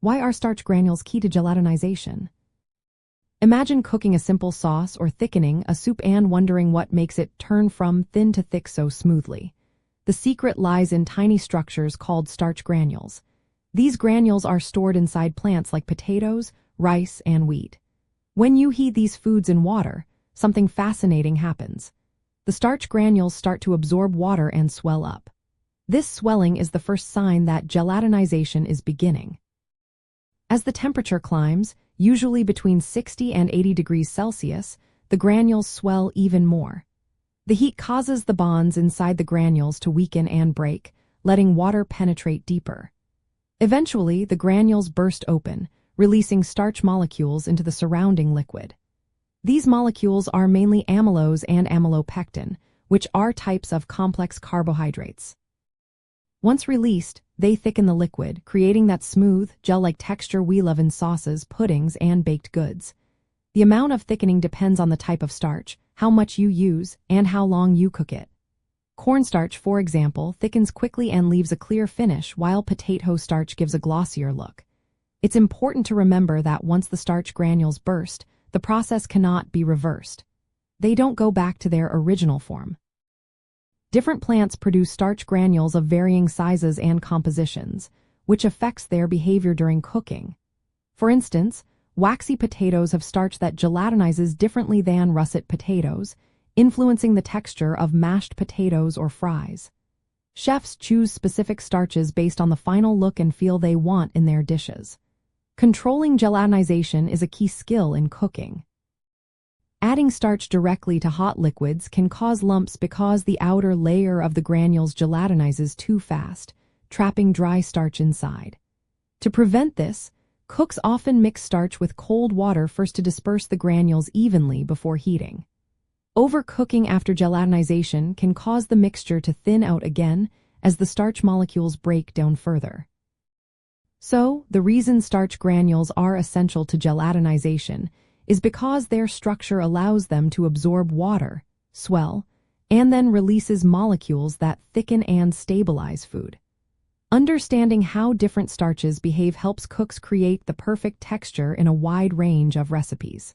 Why are starch granules key to gelatinization? Imagine cooking a simple sauce or thickening a soup and wondering what makes it turn from thin to thick so smoothly. The secret lies in tiny structures called starch granules. These granules are stored inside plants like potatoes, rice, and wheat. When you heat these foods in water, something fascinating happens. The starch granules start to absorb water and swell up. This swelling is the first sign that gelatinization is beginning. As the temperature climbs, usually between 60 and 80 degrees Celsius, the granules swell even more. The heat causes the bonds inside the granules to weaken and break, letting water penetrate deeper. Eventually, the granules burst open, releasing starch molecules into the surrounding liquid. These molecules are mainly amylose and amylopectin, which are types of complex carbohydrates. Once released, they thicken the liquid, creating that smooth, gel-like texture we love in sauces, puddings, and baked goods. The amount of thickening depends on the type of starch, how much you use, and how long you cook it. Cornstarch, for example, thickens quickly and leaves a clear finish, while potato starch gives a glossier look. It's important to remember that once the starch granules burst, the process cannot be reversed. They don't go back to their original form. Different plants produce starch granules of varying sizes and compositions, which affects their behavior during cooking. For instance, waxy potatoes have starch that gelatinizes differently than russet potatoes, influencing the texture of mashed potatoes or fries. Chefs choose specific starches based on the final look and feel they want in their dishes. Controlling gelatinization is a key skill in cooking. Adding starch directly to hot liquids can cause lumps because the outer layer of the granules gelatinizes too fast, trapping dry starch inside. To prevent this, cooks often mix starch with cold water first to disperse the granules evenly before heating. Overcooking after gelatinization can cause the mixture to thin out again as the starch molecules break down further. So, the reason starch granules are essential to gelatinization is because their structure allows them to absorb water, swell, and then releases molecules that thicken and stabilize food. Understanding how different starches behave helps cooks create the perfect texture in a wide range of recipes.